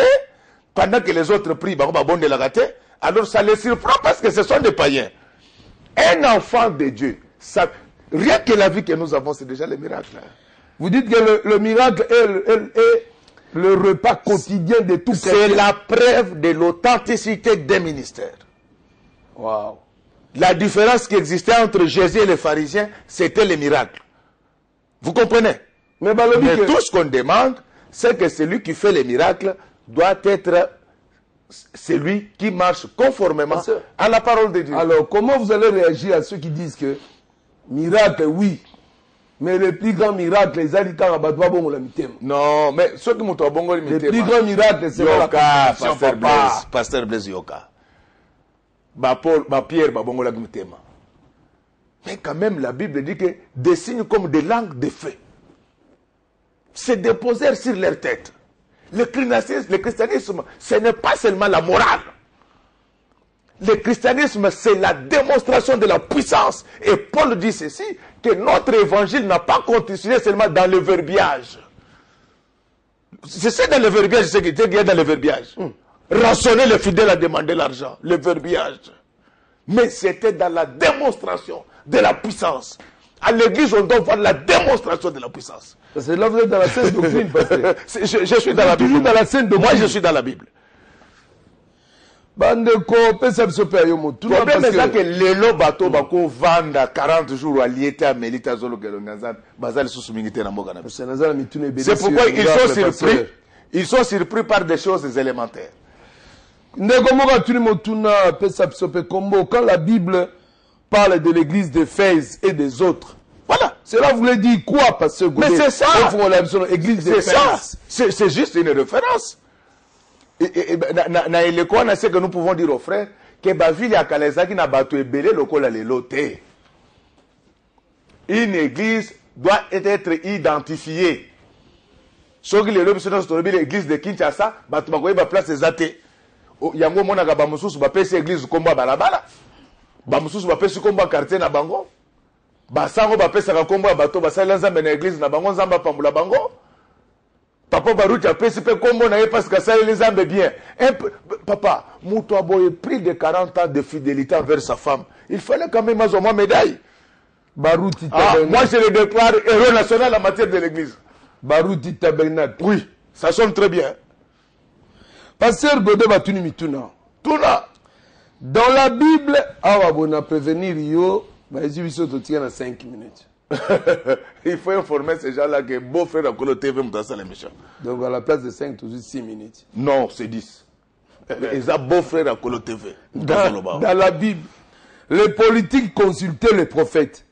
pendant que les autres prient, babonde la gâte, alors ça les surprend parce que ce sont des païens. Un enfant de Dieu, ça, rien que la vie que nous avons, c'est déjà le miracle. Vous dites que le miracle est le repas quotidien de tout chrétien. C'est la preuve de l'authenticité des ministères. Wow. La différence qui existait entre Jésus et les pharisiens, c'était les miracles. Vous comprenez? Mais tout ce qu'on demande, c'est que celui qui fait les miracles doit être celui qui marche conformément à la parole de Dieu. Alors, comment vous allez réagir à ceux qui disent que miracle, oui, mais le plus grand miracle, les alikars abattoirs bon la mitema. Non, mais ceux qui m'ont bon le mitema. Le plus grand miracle, c'est la Pasteur Blaise Yoka. Pierre bon la mitema. Mais quand même, la Bible dit que des signes comme des langues de feu se déposèrent sur leur tête. Le christianisme, ce n'est pas seulement la morale. Le christianisme, c'est la démonstration de la puissance. Et Paul dit ceci, que notre évangile n'a pas continué seulement dans le verbiage. C'est dans le verbiage, ce qui est dans le verbiage. Rançonner les fidèles à demander l'argent, le verbiage. Mais c'était dans la démonstration de la puissance. À l'église, on doit voir la démonstration de la puissance. C'est là vous êtes dans la sainte doctrine, pasteur. Je suis dans la Bible. Toujours dans la sainte doctrine. Moi, je suis dans la Bible. Le problème est que les lots bateaux bako vanda 40 jours à liété à Melita Zolo Gelonazan, bazal sous minité na mogana. C'est pourquoi ils sont surpris par des choses élémentaires. Quand la Bible parle de l'église d'Éphèse et des autres, voilà. Cela voulait dire quoi, pasteur Goudé? Mais c'est ça. C'est ça. C'est juste une référence. Na ce que nous pouvons dire aux frères, que la ville à Kalezaki n'a pas été belé le col à l'éloté. Une église doit être identifiée. Ce qui est l'église de Kinshasa, tu vas place des athées. Yango mona ga bamususu ba pesi église komba balabala. Bamususu ba pesi komba quartier na bango. Basango ba pesa ka komba bato basala nzambe na église na bango nzamba pambula bango. Papa Baruch a pesi pe kombo na ye parce que ça les nzambe bien. Papa, muto aboye plus de 40 ans de fidélité envers sa femme. Il fallait quand même avoir médaille. Baruch moi je le déclare héros national en matière de l'église. Baruti Tabernacle. Oui, ça sonne très bien. Pasteur Godé Batuni Mituna. Tuna. Dans la Bible, on a prévenir yo, mais il faut 5 minutes. Il faut informer ces gens-là que beau frère à Kolo TV m'a ça l'émission. Donc à la place de 5, toujours 6 minutes. Non, c'est 10. Ils ont beau frère à Kolo TV. Dans la Bible, les politiques consultaient les prophètes.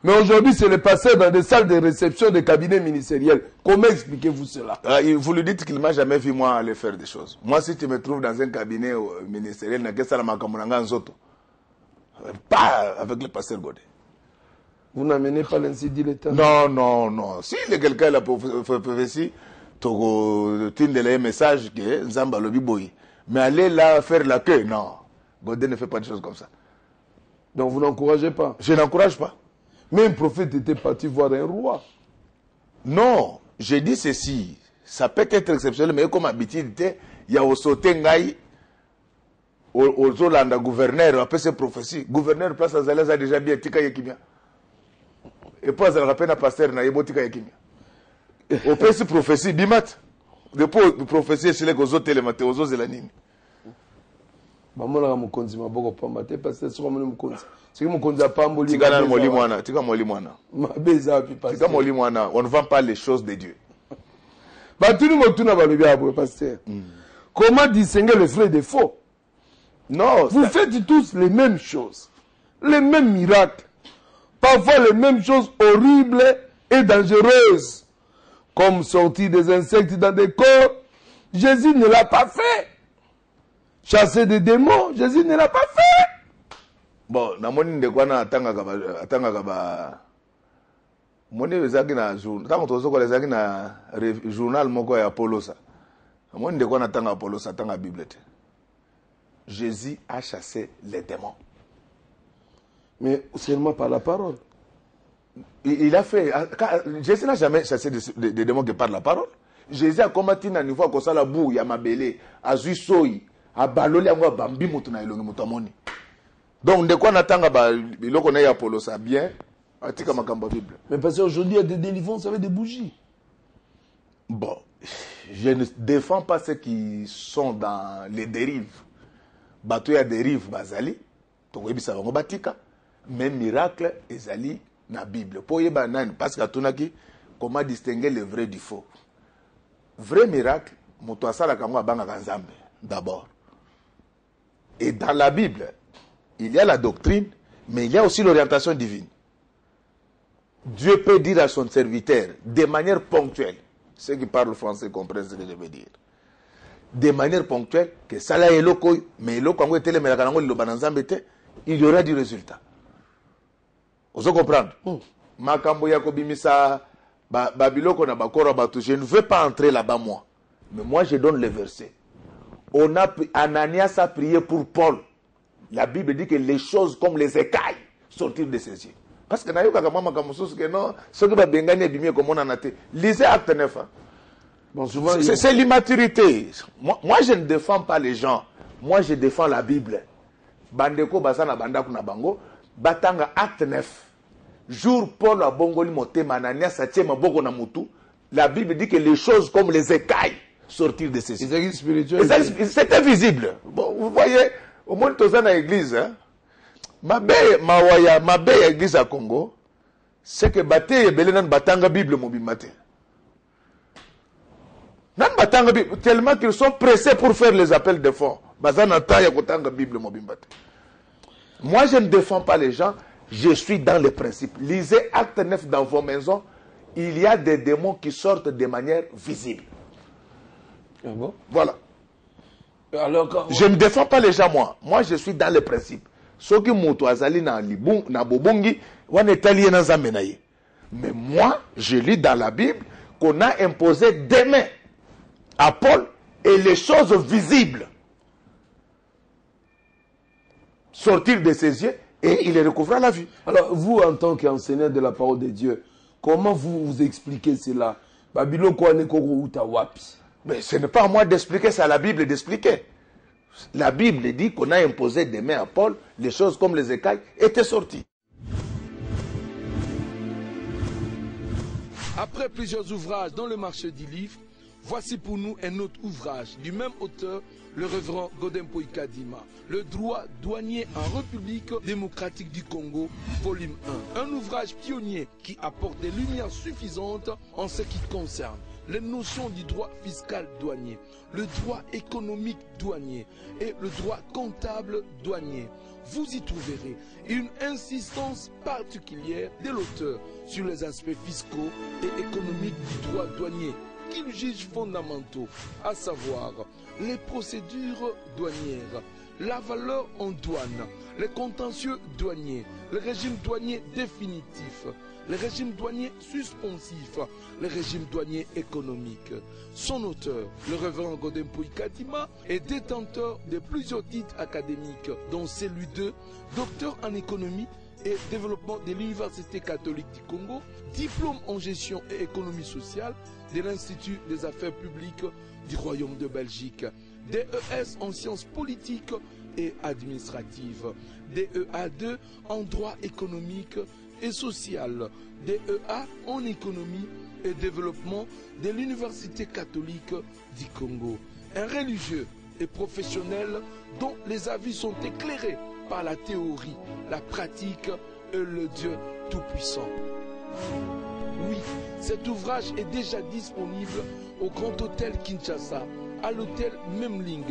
Mais aujourd'hui, c'est le pasteur dans des salles de réception des cabinets ministériels. Comment expliquez-vous cela? Vous lui dites qu'il ne m'a jamais vu moi aller faire des choses. Moi, si tu me trouves dans un cabinet ministériel, pas avec le pasteur Godé. Vous n'amenez pas l'ainsi dit l'État? Non, non, non. Si quelqu'un a prophétie, tu as un message que Nzamba Lobi Boy. Mais aller là faire la queue, non. Godé ne fait pas de choses comme ça. Donc vous n'encouragez pas? Je n'encourage pas. Mais un prophète était parti voir un roi. Non, je dis ceci. Ça peut être exceptionnel, mais comme habitude, il y a au sauté Ngaï, au Zolanda gouverneur, après ces prophéties. Gouverneur, place à Zalez a déjà bien Tika Yekimia. Et puis, ça rappelle à pasteur Naïbo Tika Yekimia. Au PC prophétie, Bimat. Depuis prophétie, c'est les autres télématés, aux autres Zélanines. Maman a mon compte, ma bogo pambate, parce que c'est comme mon compte. C'est que mon compte a pas mboli. Tika Molimwana, Tika Molimwana. Ma beza, puis pas. Tika Molimwana, on ne vend pas les choses de Dieu. Bah, tout le monde va le bien, pasteur. Comment distinguer les vrais des faux? Non, vous faites tous les mêmes choses, les mêmes miracles, parfois les mêmes choses horribles et dangereuses, comme sortir des insectes dans des corps. Jésus ne l'a pas fait. Chasser des démons, Jésus ne l'a pas fait. Bon, na moni de quoi na atanga kaba moni ezaki na journal tango tozo ko ezaki na journal moko ya Apollo ça. Na moni de quoi na tanga Apollo ça tanga Bible. Jésus a chassé les démons. Mais seulement par la parole. Il a fait. Jésus n'a jamais chassé des démons que par la parole. Jésus a combattu à niveau comme ça la boue, ya mabele, a zuisoi, a baloli a bambi mutuna ilongi mutamoni. Donc de quoi n'attend pas il connaît Apollo ça bien. Atika makamba Bible. Mais parce qu'aujourd'hui il y a des délivrances avec des bougies. Bon, je ne défends pas ceux qui sont dans les dérives. Bateau ya dérive bazali, tokoyebi sa bango batika, mais miracle ezali na Bible. Pour yeba nani parce que tunaki comment distinguer le vrai du faux. Vrai miracle, moto asala kango abanga kanzambe d'abord. Et dans la Bible, il y a la doctrine, mais il y a aussi l'orientation divine. Dieu peut dire à son serviteur de manière ponctuelle, ceux qui parlent français comprennent ce que je veux dire. De manière ponctuelle, que ça là est loco, mais loco quand il y aura du résultat. Vous comprenez? Makambo yakobimisa babiloko na bakora batu. Je ne veux pas entrer là-bas moi, mais moi je donne les versets. Ananias a prié pour Paul. La Bible dit que les choses comme les écailles sortirent de ses yeux. Parce que nayoka kama makamususu que non, ce que ba bengani bimie comme on en a été. Lisez Acte 9. Bon, souvent, c'est l'immaturité. Moi, je ne défends pas les gens. Moi, je défends la Bible. Bandeko basana bandaku na bango. Batanga Acte 9. Jour Paul a bongoli motema Ananias satie maboko na mutu. La Bible dit que les choses comme les écailles sortirent de ses yeux. C'était visible. Bon, vous voyez, au moins tous dans l'église, hein. Ma belle église à Congo, c'est que baté et belenan batanga Bible mobimate. Tellement qu'ils sont pressés pour faire les appels de fonds. Moi, je ne défends pas les gens, je suis dans les principes. Lisez Acte 9 dans vos maisons, il y a des démons qui sortent de manière visible. Ah bon? Voilà. Alors, je ne défends pas les gens, moi. Moi, je suis dans les principes. Ceux qui m'ont azali na bobongi, mais moi, je lis dans la Bible qu'on a imposé des mains à Paul et les choses visibles sortir de ses yeux et il recouvra la vue. Alors, vous, en tant qu'enseignant de la parole de Dieu, comment vous expliquez cela? Mais ce n'est pas à moi d'expliquer, c'est à la Bible d'expliquer. La Bible dit qu'on a imposé des mains à Paul, les choses comme les écailles étaient sorties. Après plusieurs ouvrages dans le marché du livre, voici pour nous un autre ouvrage du même auteur, le révérend Godin Poikadima, Le droit douanier en République démocratique du Congo, volume 1. Un ouvrage pionnier qui apporte des lumières suffisantes en ce qui concerne les notions du droit fiscal douanier, le droit économique douanier et le droit comptable douanier. Vous y trouverez une insistance particulière de l'auteur sur les aspects fiscaux et économiques du droit douanier qu'il juge fondamentaux, à savoir les procédures douanières, la valeur en douane, les contentieux douaniers, le régime douanier définitif, le régime douanier suspensif, le régime douanier économique. Son auteur, le révérend Godin Poikadima, est détenteur de plusieurs titres académiques, dont celui de docteur en économie et développement de l'Université catholique du Congo, diplôme en gestion et économie sociale de l'Institut des affaires publiques du Royaume de Belgique, DES en sciences politiques et administratives, DEA2 en droit économique et social, DEA en économie et développement de l'Université catholique du Congo. Un religieux et professionnel dont les avis sont éclairés par la théorie, la pratique et le Dieu Tout-Puissant. Oui, cet ouvrage est déjà disponible au Grand Hôtel Kinshasa, à l'hôtel Memling,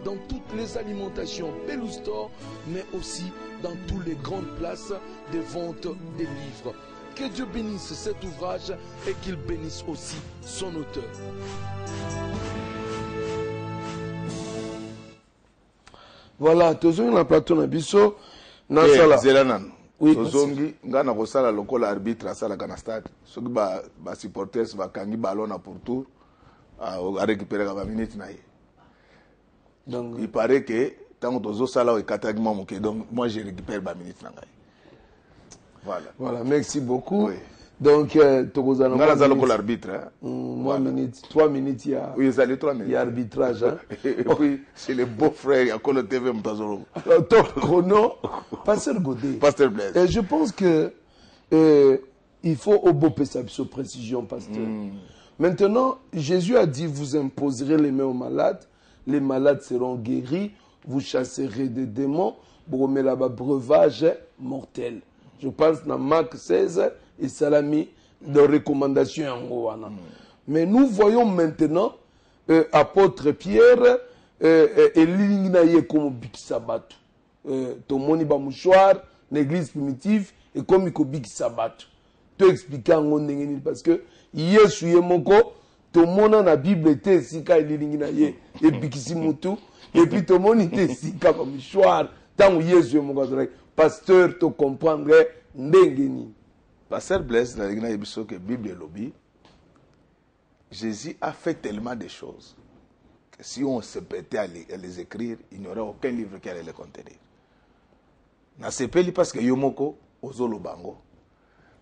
dans toutes les alimentations Belou Store, mais aussi dans toutes les grandes places de vente des livres. Que Dieu bénisse cet ouvrage et qu'il bénisse aussi son auteur. Voilà, tozongi na plateau na biso na sala. Zelanan. Oui, tozongi nga na kosala lokola arbitre asalaka na stade. Soki ba supporters bakangi ballon na pour tour a récupérer ba minute na ye. Donc il paraît que tant que tozo sala o ekataki mo moke, donc moi je récupère ba minute na ngai. Voilà. Voilà, merci beaucoup. Oui. Donc, Tokozana. Nga na lokola arbitre. Moi, minutes, 3 minutes, il y a. Oui, ça les 3 minutes. Il y a arbitrage. Hein. Et puis, c'est les beaux-frères, il y a Kolo TV Mtazolo. Alors, ton chrono, Pasteur Godé. Pasteur Blaise. Et je pense que il faut au beau sa précision, Pasteur. Maintenant, Jésus a dit, vous imposerez les mains aux malades, les malades seront guéris, vous chasserez des démons, vous remettez là-bas breuvage mortel. Je pense dans Marc 16 et Salami de recommandations en Goana. Mais nous voyons maintenant apôtre Pierre et l'ingnaye comme Bixabat. Tomoni Bamouchoir, l'église primitive, et comme il Bixabat. Tu expliques en Gondengeni parce que Yesu Yemoko, tout le monde dans la Bible était Sika et l'ingnaye et Biximotu, et puis tout le monde était Sika Bamouchoir, tant que Yesu Yemoko, pasteur, tu comprendrais Ndengeni. Pasteur Blaise, la Bible lobby, Jésus a fait tellement de choses que si on se pétait à les écrire, il n'y aurait aucun livre qui allait les contenir. Parce que Yomoko, Ozolo Bango.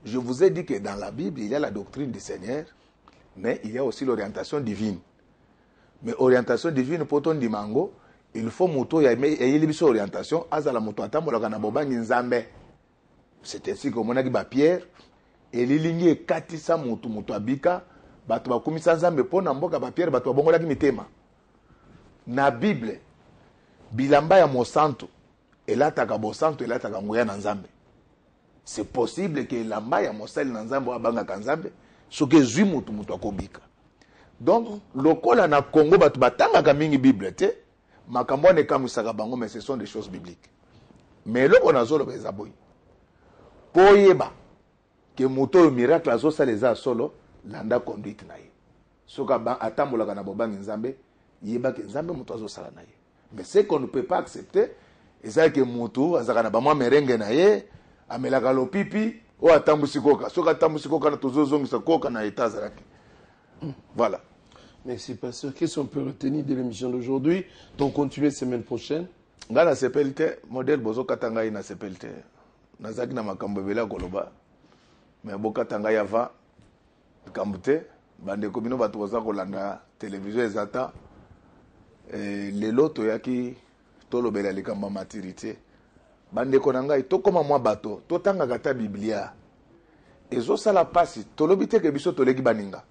Je vous ai dit que dans la Bible, il y a la doctrine du Seigneur, mais il y a aussi l'orientation divine. Mais orientation divine, pour ton dimango, il faut moto ya une orientation, azala moto atambola na bobangi nzambe. C'est ainsi que mon ba Pierre et lilingi ekatisa moto abika bato bakumisa nzambe pona mboka ba Pierre bato bongola ki mitema. Na Bible bilamba ya mosanto elataka bosanto elataka ngoya na nzambe. C'est possible que lamba ya mosali na nzambe abanga ka nzambe soki zwi moto akobika. Donc lokola na Congo bato batanga ka mingi Bible te makambo ne kamusaka bango, mais ce sont des choses bibliques. Mais là on a zolo bezaboy poyeba que moto miracle azo saleza solo landa conduite na ye soka ba atambola kana bobangi nzambe yeba ke nzambe moto azo sala na ye. Mais ce qu'on ne peut pas accepter et ça que moto azaka na ba mwa merenge na ye amelaka lopipi o atambusi koka soka atambusi koka na tozo zongisa koka na etazaraki. Voilà. Merci, pasteur. Qu'est-ce qu'on peut retenir de l'émission d'aujourd'hui? Donc, continuer semaine prochaine. Nga na sepelte, modèle bozo katanga ina sepelte. Nazaki na makambo bela koloba. Mais boka tanga yava kambute bande komino batu boza kolanda télévision ezata. Lelo toyaki tolobela likamba maturité. Bande konanga to koma mwa bato, to tanga kata Biblia. ezosala pasi tolobi te ke biso toleki baninga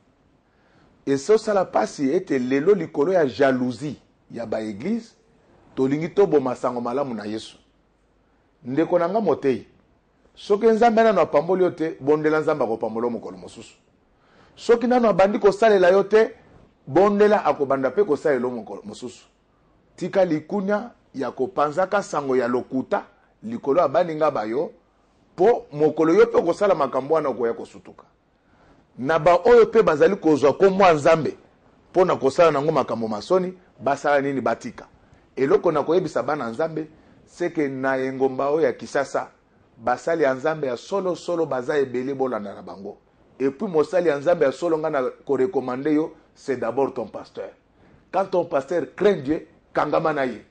ezosala pasi ete lelo likolo ya jalousie ya baeglise tolingi toboma sango malamu na Yesu ndeko na nga motei soki nzambe nano apamboli yo te bondela nzambe akopambola mokolo mosusu soki nano abandi kosalela yo te bondela akobanda mpe kosalela mokolo mosusu tika likunya ya kopanzaka sango ya lokuta likolo ya baninga bayo po mokolo yo mpe kosala makambo wana okoya kosutuka na baoyo mpe bazali kozwa komwa nzambe mpo na kosala nango makambo masoni basala nini batika eloko na koyebisa bana nzambe seke na engomba oyo ya Kisasa basali ya nzambe ya solo solo baza ebele bolanda na bango et puis mosali ya nzambe ya solo nga na korekomande yo c'est d'abord ton pasteur quand ton pasteur craint Dieu kangama na ye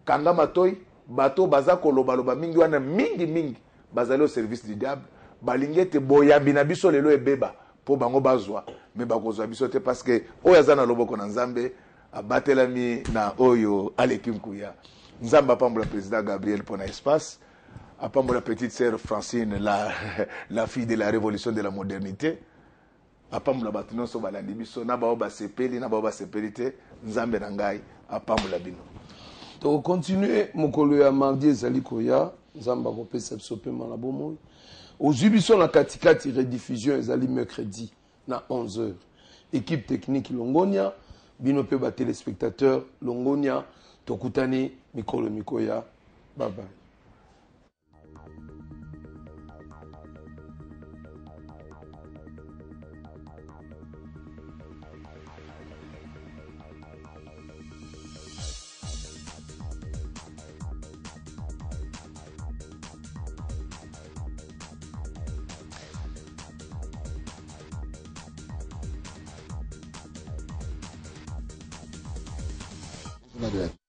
kangama toy bato baza kolobaloba mingi wana mingi bazali au service du diable balingi te boyambi na biso lelo ebeba po bango bazwa me bakozwa biso te parce que oyo aza na loboko na nzambe abatelami na oyo aleki nkuya nzambe apambola président Gabriel pona espace apambola petite sœur Francine la fille de la révolution de la modernité apambola bato nyonso balandi biso na bao basepeli na bao basepeli te nzambe na ngai apambola bino to continuer mokolo ya mardi ezali koya nzambe akopesa biso pema na bomoi ozwi biso na katikati rediffusion ezali mercredi na 11h équipe technique Longonia bino pe ba téléspectateurs Longonia tokutani mikolo mikoya bye bye. Madrid.